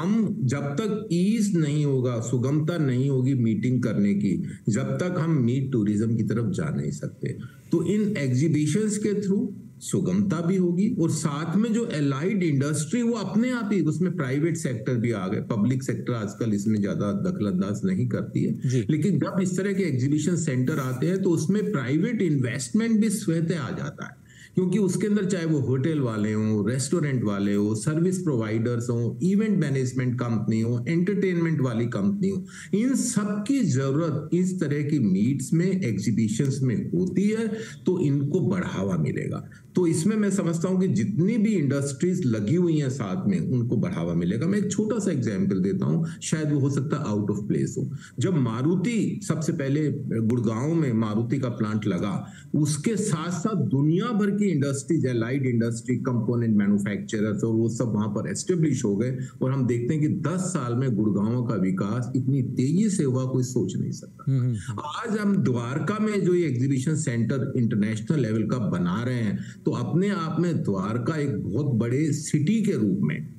हम जब तक ईज नहीं होगा, सुगमता नहीं होगी मीटिंग करने की, जब तक हम मीट टूरिज्म की तरफ जा नहीं सकते। तो इन एग्जीबिशंस के थ्रू सुगमता भी होगी और साथ में जो एलाइड इंडस्ट्री वो अपने आप ही, उसमें प्राइवेट सेक्टर भी आ गए, पब्लिक सेक्टर आजकल इसमें ज्यादा दखलंदाज नहीं करती है, लेकिन जब इस तरह के एग्जीबिशन सेंटर आते हैं तो उसमें प्राइवेट इन्वेस्टमेंट भी स्वतः आ जाता है। क्योंकि उसके अंदर चाहे वो होटल वाले हो, रेस्टोरेंट वाले हो, सर्विस प्रोवाइडर्स हो, इवेंट मैनेजमेंट कंपनी हो, एंटरटेनमेंट वाली कंपनी हो, इन सब की जरूरत इस तरह की मीट्स में, एग्जीबिशंस में होती है, तो इनको बढ़ावा मिलेगा। तो इसमें मैं समझता हूं कि जितनी भी इंडस्ट्रीज लगी हुई हैं साथ में, उनको बढ़ावा मिलेगा। मैं एक छोटा सा एग्जांपल देता हूं, शायद वो हो सकता है आउट ऑफ प्लेस हो। जब मारुति सबसे पहले गुड़गांव में मारुति का प्लांट लगा, उसके साथ साथ दुनिया भर की industries, light industry, component manufacturers और वो सब वहां पर एस्टेब्लिश हो गए। और हम देखते हैं कि 10 साल में गुड़गांव का विकास इतनी तेजी से हुआ, कोई सोच नहीं सकता। आज हम द्वारका में जो ये एग्जीबिशन सेंटर इंटरनेशनल लेवल का बना रहे हैं, तो अपने आप में द्वारका एक बहुत बड़े सिटी के रूप में,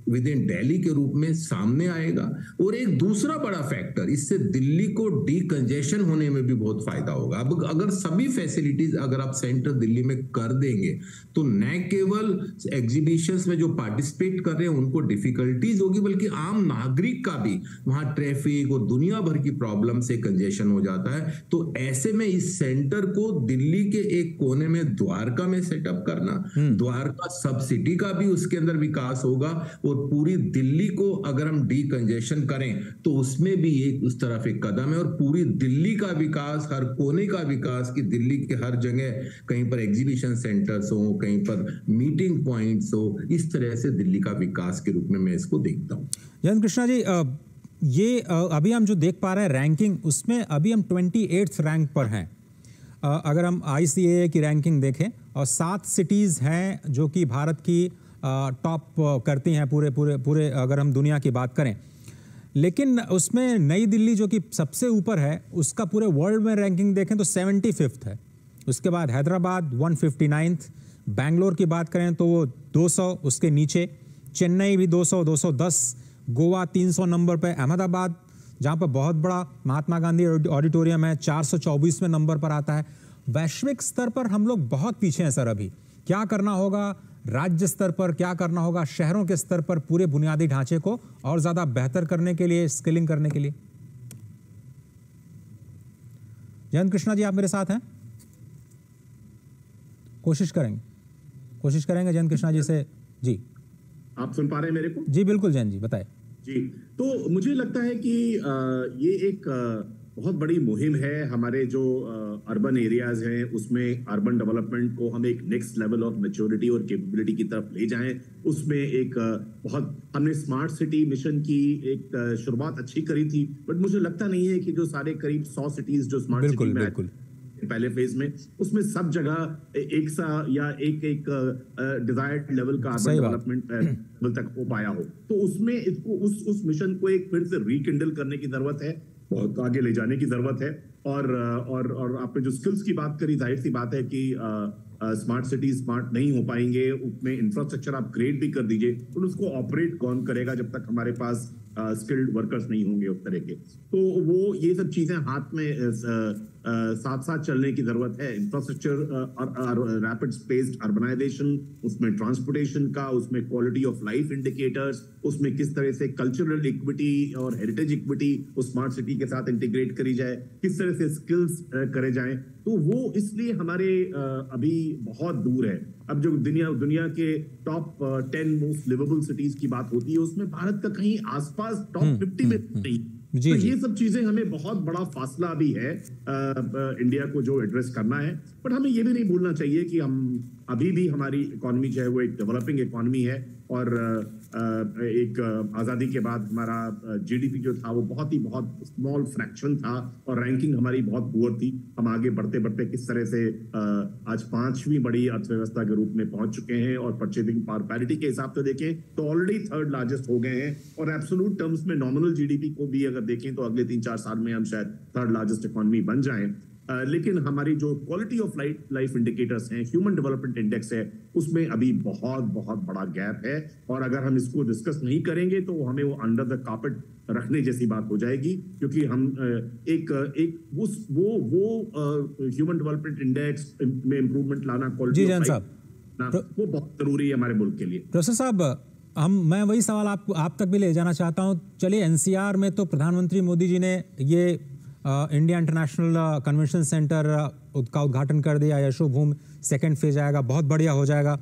विद इन दिल्ली के रूप में सामने आएगा। और एक दूसरा बड़ा फैक्टर, इससे दिल्ली को डीकंजेशन होने में भी बहुत फायदा होगा। अब अगर सभी फैसिलिटीज अगर आप सेंटर दिल्ली में कर देंगे, तो न केवल एग्जीबिशंस में जो पार्टिसिपेट कर रहे हैं उनको डिफिकल्टीज होगी, बल्कि आम नागरिक का भी वहां ट्रैफिक और दुनिया भर की प्रॉब्लम से कंजेशन हो जाता है। तो ऐसे में इस सेंटर को दिल्ली के एक कोने में द्वारका में सेटअप करना, द्वारका सब सिटी का भी उसके अंदर विकास होगा, और पूरी दिल्ली को अगर हम डीकंजेशन करें तो उसमें भी एक उस तरफ एक कदम है। और पूरी दिल्ली का विकास, हर कोने का विकास, कि दिल्ली के हर जगह कहीं पर एग्जीबिशन सेंटर्स हो, कहीं पर मीटिंग पॉइंट्स हो, इस तरह से दिल्ली का विकास के रूप में मैं इसको देखता हूं। जयंत कृष्णा जी, ये अभी हम जो देख पा रहे हैं रैंकिंग, उसमें अभी हम 28th रैंक पर हैं। अगर हम ICAA की रैंकिंग देखें, और 7 सिटीज़ हैं जो कि भारत की टॉप करती हैं पूरे अगर हम दुनिया की बात करें। लेकिन उसमें नई दिल्ली जो कि सबसे ऊपर है, उसका पूरे वर्ल्ड में रैंकिंग देखें तो 75th है। उसके बाद हैदराबाद 159th, बेंगलोर की बात करें तो वो 200, उसके नीचे चेन्नई भी 200, 210, गोवा 300 नंबर पे, अहमदाबाद जहाँ पर बहुत बड़ा महात्मा गांधी ऑडिटोरियम है 424वें नंबर पर आता है। वैश्विक स्तर पर हम लोग बहुत पीछे हैं सर। अभी क्या करना होगा राज्य स्तर पर, क्या करना होगा शहरों के स्तर पर, पूरे बुनियादी ढांचे को और ज्यादा बेहतर करने के लिए, स्किलिंग करने के लिए? जयंत कृष्णा जी, आप मेरे साथ हैं? कोशिश करेंगे जयंत कृष्णा जी से। जी, आप सुन पा रहे हैं मेरे को? जी बिल्कुल जयंत जी, बताएं। जी, तो मुझे लगता है कि ये एक बहुत बड़ी मुहिम है। हमारे जो अर्बन एरियाज हैं, उसमें अर्बन डेवलपमेंट को हम एक नेक्स्ट लेवल ऑफ मैच्योरिटी और कैपेबिलिटी की तरफ ले जाएं। उसमें एक हमने स्मार्ट सिटी मिशन की एक शुरुआत अच्छी करी थी, बट मुझे लगता नहीं है कि जो सारे करीब 100 सिटीज जो स्मार्ट सिटी में पहले फेज में, उसमें सब जगह एक सा या एक डिजायर्ड लेवल का अर्बन डेवलपमेंट लेवल तक हो पाया हो। तो उसमें इसको उस मिशन को एक फिर से रिकिंडल करने की जरूरत है, बहुत आगे ले जाने की जरूरत है। और आपने जो स्किल्स की बात करी, जाहिर सी बात है कि स्मार्ट सिटी स्मार्ट नहीं हो पाएंगे, उसमें इंफ्रास्ट्रक्चर आप क्रिएट भी कर दीजिए, तो उसको ऑपरेट कौन करेगा जब तक हमारे पास स्किल्ड वर्कर्स नहीं होंगे उस तरह के। तो वो ये सब चीजें हाथ में साथ साथ चलने की जरूरत है। इंफ्रास्ट्रक्चर, रैपिड स्पेस्ड अर्बनाइजेशन, उसमें ट्रांसपोर्टेशन का, उसमें क्वालिटी ऑफ लाइफ इंडिकेटर्स, उसमें किस तरह से कल्चरल इक्विटी और हेरिटेज इक्विटी उस स्मार्ट सिटी के साथ इंटीग्रेट करी जाए, किस तरह से स्किल्स करे जाएं, तो वो इसलिए हमारे अभी बहुत दूर है। अब जो दुनिया के टॉप 10 मोस्ट लिवेबल सिटीज की बात होती है, उसमें भारत का कहीं आसपास टॉप 50 में नहीं। तो ये सब चीजें हमें बहुत बड़ा फासला भी है इंडिया को जो एड्रेस करना है। बट हमें ये भी नहीं भूलना चाहिए कि हम अभी भी हमारी इकोनॉमी जो है वो एक डेवलपिंग इकोनॉमी है, और एक आज़ादी के बाद हमारा जीडीपी जो था वो बहुत स्मॉल फ्रैक्शन था, और रैंकिंग हमारी बहुत पुअर थी। हम आगे बढ़ते बढ़ते किस तरह से आज 5वीं बड़ी अर्थव्यवस्था के रूप में पहुंच चुके हैं, और परचेजिंग पावर पैरिटी के हिसाब से देखें तो ऑलरेडी 3rd लार्जेस्ट हो गए हैं, और एब्सोल्यूट टर्म्स में नॉमिनल जीडीपी को भी अगर देखें तो अगले 3-4 साल में हम शायद 3rd लार्जेस्ट इकोनॉमी बन जाएं। लेकिन हमारी जो क्वालिटी ऑफ लाइफ इंडिकेटर्स हैं, ह्यूमन डेवलपमेंट इंडेक्स है, उसमें अभी बहुत बड़ा गैप है। और अगर हम इसको डिस्कस नहीं करेंगे तो हमें वो अंडर द कार्पेट रखने जैसी बात हो जाएगी, क्योंकि हम वो ह्यूमन डेवलपमेंट इंडेक्स में इंप्रूवमेंट लाना, क्वालिटी ऑफ लाइफ, वो बहुत जरूरी है हमारे मुल्क के लिए। प्रोफेसर साहब, मैं वही सवाल आप तक भी ले जाना चाहता हूँ। चलिए, NCR में तो प्रधानमंत्री मोदी जी ने ये इंडिया इंटरनेशनल कन्वेंशन सेंटर उसका उद्घाटन कर दिया, यशोभूमि सेकंड फेज आएगा, बहुत बढ़िया हो जाएगा।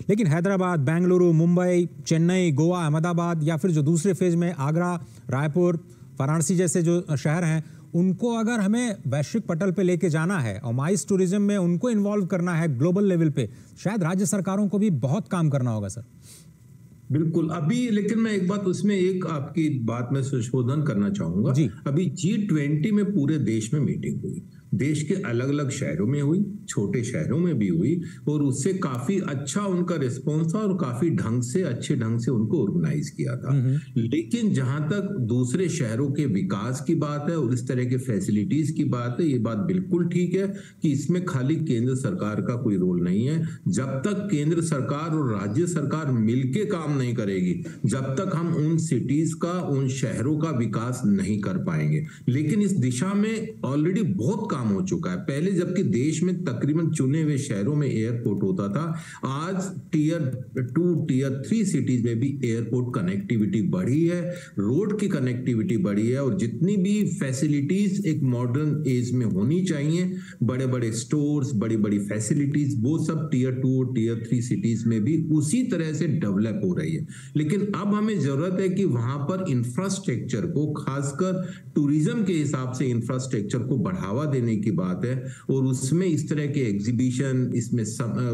लेकिन हैदराबाद, बेंगलुरु, मुंबई, चेन्नई, गोवा, अहमदाबाद या फिर जो दूसरे फेज में आगरा, रायपुर, वाराणसी जैसे जो शहर हैं, उनको अगर हमें वैश्विक पटल पे लेके जाना है और माइस टूरिज्म में उनको इन्वॉल्व करना है ग्लोबल लेवल पे, शायद राज्य सरकारों को भी बहुत काम करना होगा सर। बिल्कुल। अभी लेकिन मैं एक बात उसमें एक आपकी बात में संशोधन करना चाहूंगा। अभी G20 में पूरे देश में मीटिंग हुई, देश के अलग अलग शहरों में हुई, छोटे शहरों में भी हुई, और उससे काफी अच्छा उनका रिस्पॉन्स था और काफी अच्छे ढंग से उनको ऑर्गेनाइज किया था। लेकिन जहां तक दूसरे शहरों के विकास की बात है और इस तरह के फैसिलिटीज की बात है, ये बात बिल्कुल ठीक है कि इसमें खाली केंद्र सरकार का कोई रोल नहीं है। जब तक केंद्र सरकार और राज्य सरकार मिलके काम नहीं करेगी, जब तक हम उन सिटीज का, उन शहरों का विकास नहीं कर पाएंगे। लेकिन इस दिशा में ऑलरेडी बहुत काम हो चुका है। पहले जबकि देश में तकरीबन चुने हुए शहरों में एयरपोर्ट होता था, आज टियर 2, टियर 3 सिटीज में भी एयरपोर्ट कनेक्टिविटी बढ़ी है, रोड की कनेक्टिविटी बढ़ी है, और जितनी भी फैसिलिटीज एक मॉडर्न एज में होनी चाहिए, बड़े बड़े स्टोर्स, बड़ी बड़ी फैसिलिटीज, वो सब टियर 2 और टियर 3 सिटीज में भी उसी तरह से डेवलप हो रही है। लेकिन अब हमें जरूरत है कि वहां पर इंफ्रास्ट्रक्चर को, खासकर टूरिज्म के हिसाब से इंफ्रास्ट्रक्चर को बढ़ावा देने की बात है, और उसमें इस तरह के एग्जीबिशन, इसमें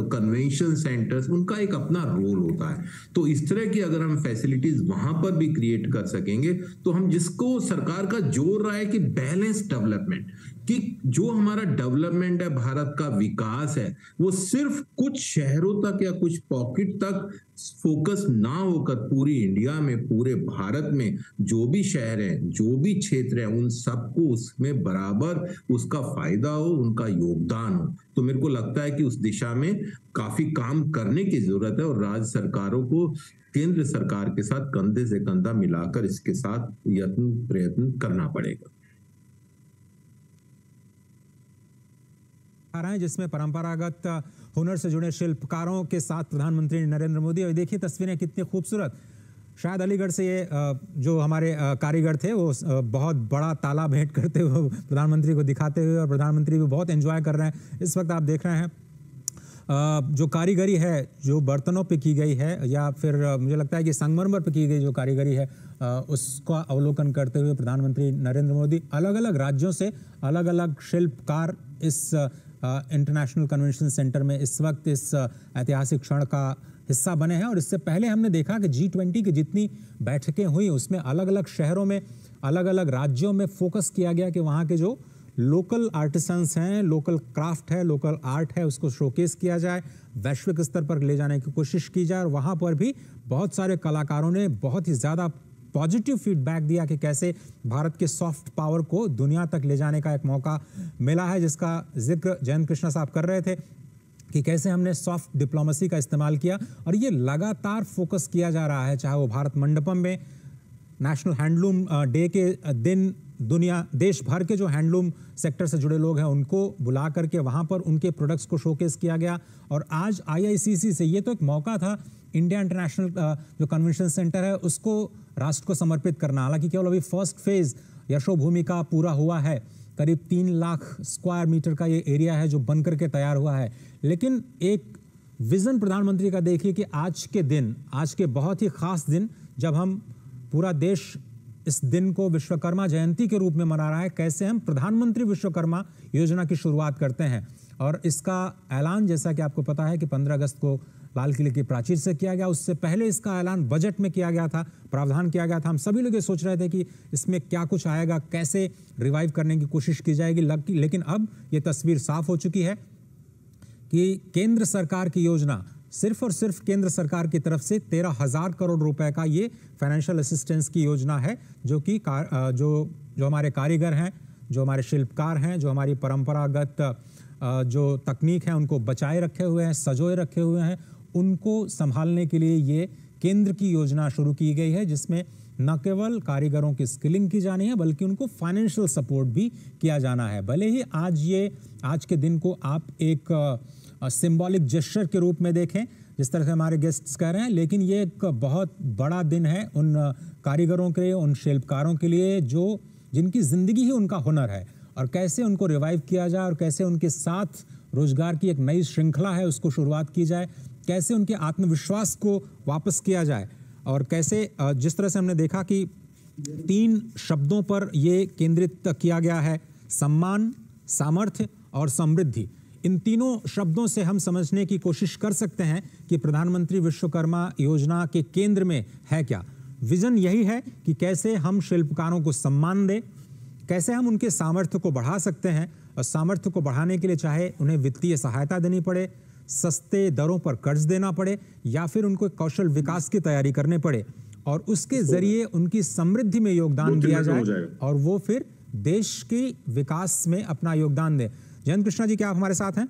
कन्वेंशन सेंटर्स, उनका एक अपना रोल होता है। तो इस तरह की अगर हम फैसिलिटीज वहां पर भी क्रिएट कर सकेंगे, तो हम जिसको सरकार का जोर रहा है कि बैलेंस डेवलपमेंट, कि जो हमारा डेवलपमेंट है, भारत का विकास है, वो सिर्फ कुछ शहरों तक या कुछ पॉकेट तक फोकस ना होकर पूरी इंडिया में, पूरे भारत में जो भी शहर हैं, जो भी क्षेत्र हैं, उन सबको उसमें बराबर उसका फायदा हो, उनका योगदान हो। तो मेरे को लगता है कि उस दिशा में काफी काम करने की जरूरत है, और राज्य सरकारों को केंद्र सरकार के साथ कंधे से कंधा मिलाकर इसके साथ प्रयत्न करना पड़ेगा। जिसमें परंपरागत हुनर से जुड़े शिल्पकारों के साथ प्रधानमंत्री नरेंद्र मोदी, और देखिए तस्वीरें कितनी खूबसूरत। शायद अलीगढ़ से ये जो हमारे कारीगर थे वो बहुत बड़ा ताला भेंट करते हुए प्रधानमंत्री को दिखाते हुए, और प्रधानमंत्री भी बहुत एंजॉय कर रहे हैं। इस वक्त आप देख रहे हैं जो कारीगरी है, जो बर्तनों पे की गई है, या फिर मुझे लगता है कि संगमरमर पे की गई जो कारीगरी है, उसका अवलोकन करते हुए प्रधानमंत्री नरेंद्र मोदी, अलग अलग राज्यों से अलग अलग शिल्पकार इस इंटरनेशनल कन्वेंशन सेंटर में इस वक्त इस ऐतिहासिक क्षण का हिस्सा बने हैं। और इससे पहले हमने देखा कि G20 की जितनी बैठकें हुई, उसमें अलग अलग शहरों में, अलग अलग राज्यों में फोकस किया गया कि वहाँ के जो लोकल आर्टिसंस हैं, लोकल क्राफ्ट है, लोकल आर्ट है, उसको शोकेस किया जाए, वैश्विक स्तर पर ले जाने की कोशिश की जाए। और वहाँ पर भी बहुत सारे कलाकारों ने बहुत ही ज़्यादा पॉजिटिव फीडबैक दिया कि कैसे भारत के सॉफ्ट पावर को दुनिया तक ले जाने का एक मौका मिला है, जिसका जिक्र जयंत कृष्णा साहब कर रहे थे कि कैसे हमने सॉफ्ट डिप्लोमेसी का इस्तेमाल किया। और ये लगातार फोकस किया जा रहा है, चाहे वो भारत मंडपम में नेशनल हैंडलूम डे के दिन दुनिया, देश भर के जो हैंडलूम सेक्टर से जुड़े लोग हैं उनको बुला करके वहाँ पर उनके प्रोडक्ट्स को शोकेस किया गया। और आज IICC से ये तो एक मौका था इंडिया इंटरनेशनल जो कन्वेंशन सेंटर है उसको राष्ट्र को समर्पित करना। हालांकि केवल अभी फर्स्ट फेज यशोभूमि का पूरा हुआ है, करीब 3 लाख स्क्वायर मीटर का ये एरिया है जो बन करके तैयार हुआ है। लेकिन एक विजन प्रधानमंत्री का देखिए कि आज के दिन, आज के बहुत ही खास दिन, जब हम पूरा देश इस दिन को विश्वकर्मा जयंती के रूप में मना रहा है, कैसे हम प्रधानमंत्री विश्वकर्मा योजना की शुरुआत करते हैं। और इसका ऐलान, जैसा कि आपको पता है कि 15 अगस्त को लाल किले की प्राचीर से किया गया, उससे पहले इसका ऐलान बजट में किया गया था, प्रावधान किया गया था। हम सभी लोग ये सोच रहे थे कि इसमें क्या कुछ आएगा, कैसे रिवाइव करने की कोशिश की जाएगी। लेकिन अब ये तस्वीर साफ हो चुकी है कि केंद्र सरकार की योजना, सिर्फ और सिर्फ केंद्र सरकार की तरफ से 13,000 करोड़ रुपए का ये फाइनेंशियल असिस्टेंस की योजना है, जो कि जो हमारे कारीगर हैं, जो हमारे शिल्पकार हैं, जो हमारी परंपरागत जो तकनीक है उनको बचाए रखे हुए हैं, सजोए रखे हुए हैं, उनको संभालने के लिए ये केंद्र की योजना शुरू की गई है, जिसमें न केवल कारीगरों की स्किलिंग की जानी है बल्कि उनको फाइनेंशियल सपोर्ट भी किया जाना है। भले ही आज के दिन को आप एक सिंबॉलिक जेस्चर के रूप में देखें, जिस तरह से हमारे गेस्ट्स कह रहे हैं, लेकिन ये एक बहुत बड़ा दिन है उन कारीगरों के लिए, उन शिल्पकारों के लिए जिनकी जिंदगी ही उनका हुनर है। और कैसे उनको रिवाइव किया जाए और कैसे उनके साथ रोजगार की एक नई श्रृंखला है उसको शुरुआत की जाए, कैसे उनके आत्मविश्वास को वापस किया जाए और कैसे जिस तरह से हमने देखा कि 3 शब्दों पर ये केंद्रित किया गया है, सम्मान, सामर्थ्य और समृद्धि। इन तीनों शब्दों से हम समझने की कोशिश कर सकते हैं कि प्रधानमंत्री विश्वकर्मा योजना के केंद्र में है क्या। विजन यही है कि कैसे हम शिल्पकारों को सम्मान दें, कैसे हम उनके सामर्थ्य को बढ़ा सकते हैं और सामर्थ्य को बढ़ाने के लिए चाहे उन्हें वित्तीय सहायता देनी पड़े, सस्ते दरों पर कर्ज देना पड़े या फिर उनको कौशल विकास की तैयारी करनी पड़े और उसके जरिए उनकी समृद्धि में योगदान दिया जाए और वो फिर देश के विकास में अपना योगदान दें। जयंत कृष्णा जी, क्या आप हमारे साथ हैं?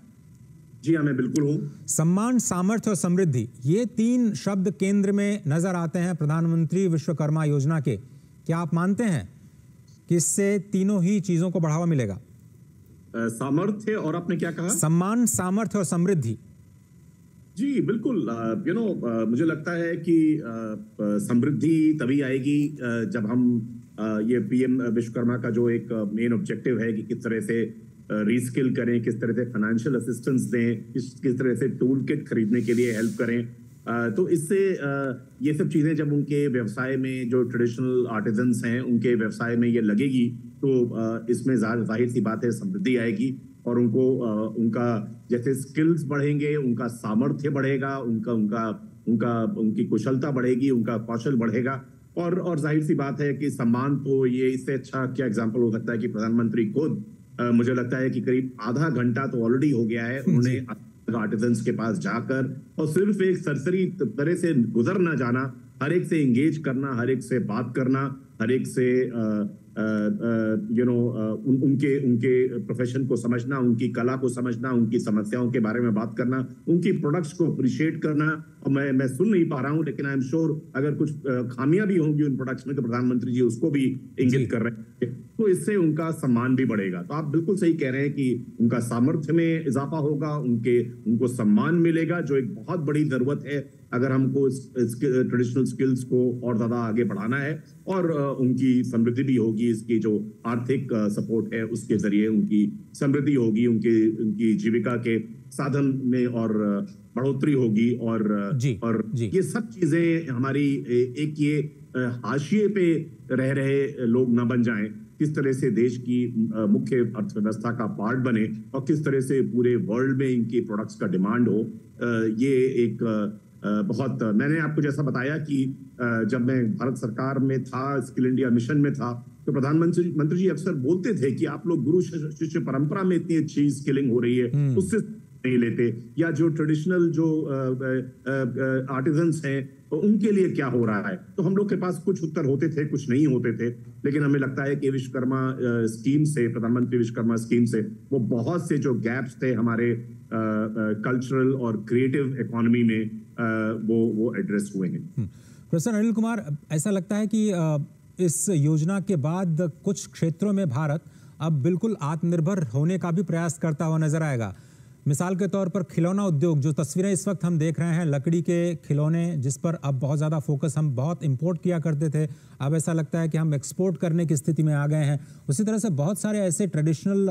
जी हाँ, मैं बिल्कुल हूँ। सम्मान, सामर्थ्य और समृद्धि, ये 3 शब्द केंद्र में नजर आते हैं प्रधानमंत्री विश्वकर्मा योजना के। क्या आप मानते हैं कि इससे तीनों ही चीजों को बढ़ावा मिलेगा? सामर्थ्य और आपने क्या कहा? सम्मान, सामर्थ्य और समृद्धि। जी बिल्कुल। मुझे लगता है कि समृद्धि तभी आएगी जब हम ये पीएम विश्वकर्मा का जो एक मेन ऑब्जेक्टिव है कि किस तरह से रीस्किल करें, किस तरह से फाइनेंशियल असिस्टेंस दें, किस तरह से टूल किट खरीदने के लिए हेल्प करें। तो इससे ये सब चीजें जब उनके व्यवसाय में जो ट्रेडिशनल आर्टिजन्स हैं उनके व्यवसाय में ये लगेगी तो इसमें जाहिर सी बात है समृद्धि आएगी और उनको उनका जैसे स्किल्स बढ़ेंगे, उनका सामर्थ्य बढ़ेगा, उनकी कुशलता बढ़ेगी, उनका कौशल बढ़ेगा और जाहिर सी बात है कि सम्मान तो ये इससे अच्छा क्या एग्जाम्पल हो सकता है कि प्रधानमंत्री खुद मुझे लगता है कि करीब आधा घंटा तो ऑलरेडी हो गया है उन्होंने आर्टिजन्स के पास जाकर और सिर्फ एक सरसरी तरह से गुजर ना जाना, हर एक से एंगेज करना, हर एक से बात करना, हर एक से उनके प्रोफेशन को समझना, उनकी कला को समझना, उनकी समस्याओं के बारे में बात करना, उनकी प्रोडक्ट्स को अप्रिशिएट करना। और मैं सुन नहीं पा रहा हूं लेकिन आई एम श्योर अगर कुछ खामियां भी होंगी उन प्रोडक्ट्स में तो प्रधानमंत्री जी उसको भी इंगित कर रहे हैं, तो इससे उनका सम्मान भी बढ़ेगा। तो आप बिल्कुल सही कह रहे हैं कि उनका सामर्थ्य में इजाफा होगा, उनको सम्मान मिलेगा जो एक बहुत बड़ी जरूरत है अगर हमको ट्रेडिशनल स्किल्स को और ज्यादा आगे बढ़ाना है और उनकी समृद्धि भी होगी। इसकी जो आर्थिक सपोर्ट है उसके जरिए उनकी समृद्धि होगी, उनकी जीविका के साधन में और बढ़ोतरी होगी और ये सब चीजें हमारी एक ये हाशिए पे रह रहे लोग न बन जाएं, किस तरह से देश की मुख्य अर्थव्यवस्था का पार्ट बने और किस तरह से पूरे वर्ल्ड में इनकी प्रोडक्ट्स का डिमांड हो। ये एक बहुत मैंने आपको जैसा बताया कि जब मैं भारत सरकार में था, स्किल इंडिया मिशन में था, तो प्रधानमंत्री जी अक्सर बोलते थे कि आप लोग गुरु शिष्य परंपरा में इतनी अच्छी स्किलिंग हो रही है उससे नहीं लेते, या जो ट्रेडिशनल जो आर्टिजन्स हैं तो उनके लिए क्या हो रहा है। तो हम लोग के पास कुछ उत्तर होते थे, कुछ नहीं होते थे, लेकिन हमें लगता है कि विश्वकर्मा स्कीम से, प्रधानमंत्री विश्वकर्मा स्कीम से वो बहुत से जो गैप्स थे हमारे कल्चरल और क्रिएटिव इकोनॉमी में वो एड्रेस हुए हैं। प्रोफेसर अनिल कुमार, ऐसा लगता है कि इस योजना के बाद कुछ क्षेत्रों में भारत अब बिल्कुल आत्मनिर्भर होने का भी प्रयास करता हुआ नजर आएगा। मिसाल के तौर पर खिलौना उद्योग, जो तस्वीरें इस वक्त हम देख रहे हैं, लकड़ी के खिलौने जिस पर अब बहुत ज़्यादा फोकस, हम बहुत इंपोर्ट किया करते थे, अब ऐसा लगता है कि हम एक्सपोर्ट करने की स्थिति में आ गए हैं। उसी तरह से बहुत सारे ऐसे ट्रेडिशनल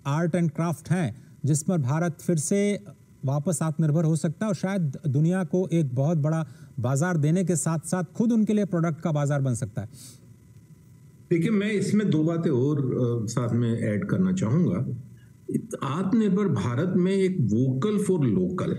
आर्ट एंड क्राफ्ट हैं जिस पर भारत फिर से वापस आत्मनिर्भर हो सकता है और शायद दुनिया को एक बहुत बड़ा बाजार देने के साथ साथ खुद उनके लिए प्रोडक्ट का बाजार बन सकता है। देखिए, मैं इसमें 2 बातें और साथ में ऐड करना चाहूंगा। आत्मनिर्भर भारत में एक वोकल फॉर लोकल,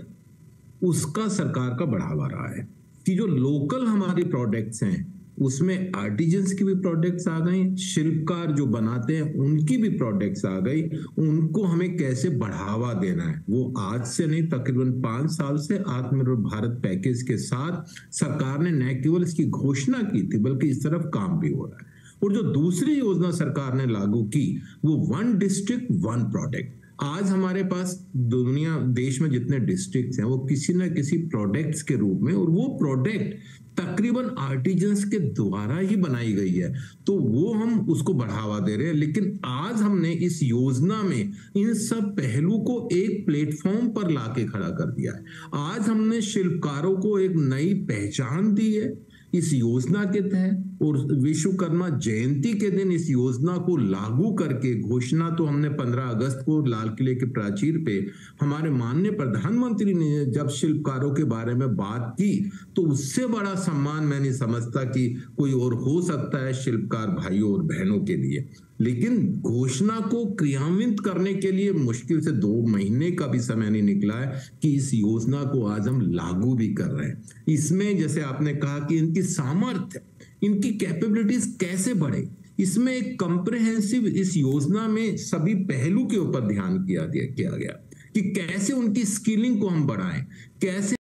उसका सरकार का बढ़ावा रहा है कि जो लोकल हमारी प्रोडक्ट्स हैं उसमें आर्टिजन्स की भी प्रोडक्ट्स आ गई, शिल्पकार जो बनाते हैं उनकी भी प्रोडक्ट्स आ गई, उनको हमें कैसे बढ़ावा देना है। वो आज से नहीं, तकरीबन 5 साल से आत्मनिर्भर भारत पैकेज के साथ सरकार ने न केवल इसकी घोषणा की थी बल्कि इस तरफ काम भी हो रहा है। और जो दूसरी योजना सरकार ने लागू की वो 1 डिस्ट्रिक्ट 1 प्रोडक्ट। आज हमारे पास देश में जितने डिस्ट्रिक्ट्स हैं वो किसी न किसी प्रोडक्ट्स के रूप में, और वो प्रोडक्ट तकरीबन आर्टिजन्स के द्वारा ही बनाई गई है, तो वो हम उसको बढ़ावा दे रहे हैं। लेकिन आज हमने इस योजना में इन सब पहलू को एक प्लेटफॉर्म पर लाके खड़ा कर दिया है। आज हमने शिल्पकारों को एक नई पहचान दी है। इस योजना के तहत और विश्वकर्मा जयंती के दिन इस योजना को लागू करके घोषणा तो हमने 15 अगस्त को लाल किले के प्राचीर पे हमारे माननीय प्रधानमंत्री ने जब शिल्पकारों के बारे में बात की, तो उससे बड़ा सम्मान मैं नहीं समझता कि कोई और हो सकता है शिल्पकार भाइयों और बहनों के लिए। लेकिन घोषणा को क्रियान्वित करने के लिए मुश्किल से 2 महीने का भी समय नहीं निकला है कि इस योजना को आज हम लागू भी कर रहे हैं। इसमें जैसे आपने कहा कि इनकी सामर्थ्य, इनकी कैपेबिलिटीज कैसे बढ़े, इसमें एक कॉम्प्रिहेंसिव इस योजना में सभी पहलू के ऊपर ध्यान किया गया कि कैसे उनकी स्किलिंग को हम बढ़ाएं, कैसे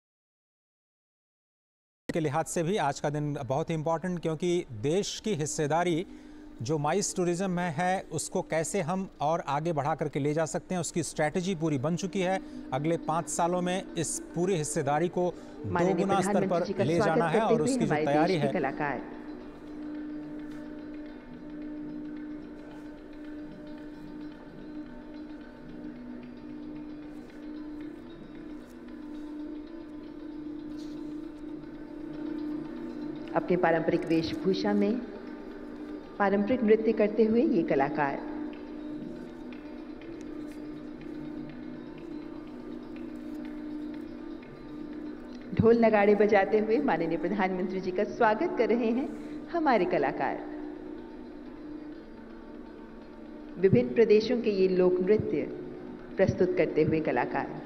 के लिहाज से भी आज का दिन बहुत ही इंपॉर्टेंट, क्योंकि देश की हिस्सेदारी जो माइस टूरिज्म में है उसको कैसे हम और आगे बढ़ा करके ले जा सकते हैं, उसकी स्ट्रैटेजी पूरी बन चुकी है। अगले 5 सालों में इस पूरी हिस्सेदारी को 2 गुना स्तर पर ले जाना है और उसकी जो तैयारी है। कलाकार अपने पारंपरिक वेशभूषा में पारंपरिक नृत्य करते हुए ये कलाकार ढोल नगाड़े बजाते हुए माननीय प्रधानमंत्री जी का स्वागत कर रहे हैं हमारे कलाकार। विभिन्न प्रदेशों के ये लोक नृत्य प्रस्तुत करते हुए कलाकार